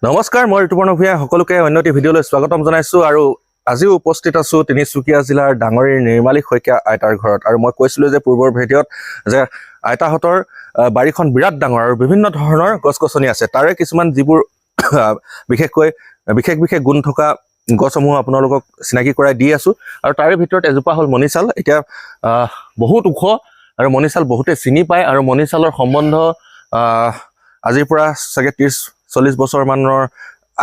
নমস্কাৰ, মই ঋতুপৰ্ণ ভূঞা সকলোকে অন্যটি ভিডিঅ'লৈ স্বাগতম জনাইছোঁ আৰু আজিও উপস্থিত আছোঁ তিনিচুকীয়া জিলাৰ ডাঙৰীৰ নিৰ্মালী শইকীয়া আইতাৰ ঘৰত। আৰু মই কৈছিলোঁ যে পূৰ্বৰ ভিডিঅ'ত যে আইতাহঁতৰ বাৰীখন বিৰাট ডাঙৰ আৰু বিভিন্ন ধৰণৰ গছ-গছনি আছে। তাৰে কিছুমান যিবোৰ বিশেষ গুণ থকা গছসমূহ আপোনালোকক চিনাকি কৰাই দি আছোঁ। আৰু তাৰে ভিতৰত এজোপা হ'ল মণিছাল। এতিয়া বহুত ওখ আৰু মণিছাল বহুতে চিনি পায় আৰু মণিছালৰ সম্বন্ধ আজিৰ পৰা চাগে 30-40 বছৰমানৰ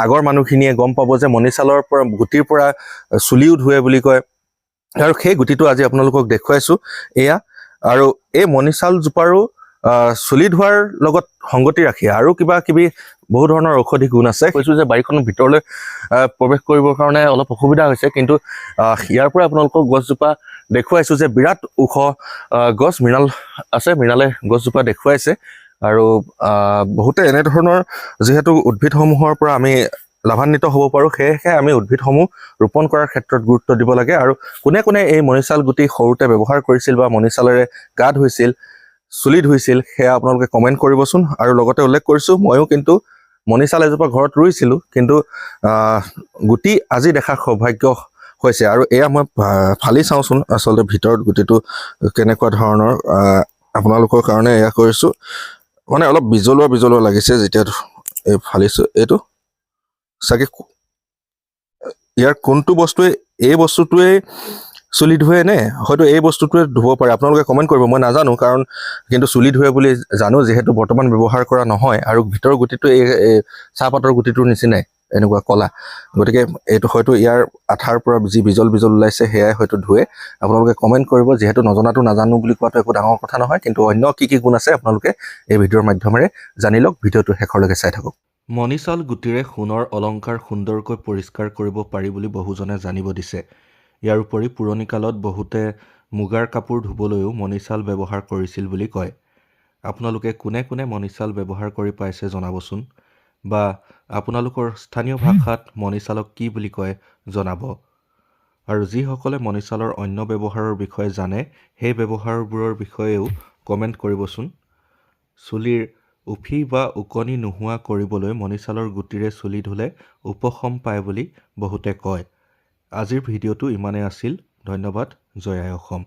আগৰ মানুহখিনিয়ে গম পাব যে মণিছালৰ পৰা গুটিৰ পৰা চুলিও ধুৱে বুলি কয়। আৰু সেই গুটিটো আজি আপোনালোকক দেখুৱাইছোঁ এয়া। আৰু এই মণিছাল জোপাৰো চুলি ধোৱাৰ লগত সংগতি ৰাখি আৰু কিবা কিবি বহু ধৰণৰ ঔষধি গুণ আছে। কৈছোঁ যে বাৰীখনৰ ভিতৰলৈ প্ৰৱেশ কৰিবৰ কাৰণে অলপ অসুবিধা হৈছে, কিন্তু ইয়াৰ পৰা আপোনালোকক গছজোপা দেখুৱাইছোঁ যে বিৰাট ওখ গছ মৃণাল আছে। মৃণালে গছজোপা দেখুৱাইছে আৰু বহুতে এনেধৰণৰ যিহেতু উদ্ভিদসমূহৰ পৰা আমি লাভান্বিত হ'ব পাৰোঁ, সেয়েহে আমি উদ্ভিদসমূহ ৰোপণ কৰাৰ ক্ষেত্ৰত গুৰুত্ব দিব লাগে। আৰু কোনে কোনে এই মণিছাল গুটি সৰুতে ব্যৱহাৰ কৰিছিল বা মণিছালেৰে গা ধুইছিল, চুলি ধুইছিল, সেয়া আপোনালোকে কমেণ্ট কৰিবচোন। আৰু লগতে উল্লেখ কৰিছোঁ, ময়ো কিন্তু মণিছাল এজোপা ঘৰত ৰুইছিলোঁ, কিন্তু গুটি আজি দেখাৰ সৌভাগ্য হৈছে। আৰু এয়া মই ফালি চাওঁচোন আচলতে ভিতৰত গুটিটো কেনেকুৱা ধৰণৰ, আপোনালোকৰ কাৰণে এয়া কৰিছোঁ। মানে অলপ বিজলুৱা লাগিছে যেতিয়া এই ফালিছোঁ। এইটো চাগে ইয়াৰ কোনটো বস্তুৱে, এই বস্তুটোৱে চুলি ধুৱে নে হয়তো এই বস্তুটোৱে ধুব পাৰে, আপোনালোকে কমেণ্ট কৰিব। মই নাজানো, কাৰণ কিন্তু চুলি ধুৱে বুলি জানো, যিহেতু বৰ্তমান ব্যৱহাৰ কৰা নহয়। আৰু ভিতৰৰ গুটিটো এই চাহপাতৰ গুটিটোৰ নিচিনাই এনেকুৱা কলা, গতিকে এইটো হয়তো ইয়াৰ আঠাৰ পৰা যি বিজল ওলাইছে সেয়াই হয়তো ধুৱে। আপোনালোকে কমেণ্ট কৰিব। যিহেতু নজনাটো নাজানো বুলি কোৱাটো একো ডাঙৰ কথা নহয়, কিন্তু অন্য কি গুণ আছে আপোনালোকে এই ভিডিঅ'ৰ মাধ্যমেৰে জানি লওক। ভিডিঅ'টো শেষলৈকে চাই থাকক। মণিছাল গুটিৰে সোণৰ অলংকাৰ সুন্দৰকৈ পৰিষ্কাৰ কৰিব পাৰি বুলি বহুজনে জানিব দিছে। ইয়াৰ উপৰি পুৰণি কালত বহুতে মুগাৰ কাপোৰ ধুবলৈও মণিছাল ব্যৱহাৰ কৰিছিল বুলি কয়। আপোনালোকে কোনে কোনে মণিছাল ব্যৱহাৰ কৰি পাইছে জনাবচোন, বা আপোনালোকৰ স্থানীয় ভাষাত মণিছালক কি বুলি কয় জনাব। আৰু যিসকলে মণিছালৰ অন্য ব্যৱহাৰৰ বিষয়ে জানে, সেই ব্যৱহাৰবোৰৰ বিষয়েও কমেণ্ট কৰিবচোন। চুলিৰ উফি বা ওকণি নোহোৱা কৰিবলৈ মণিছালৰ গুটিৰে চুলি ধুলে উপশম পায় বুলি বহুতে কয়। আজিৰ ভিডিঅ'টো ইমানেই আছিল। ধন্যবাদ। জয় আই অসম।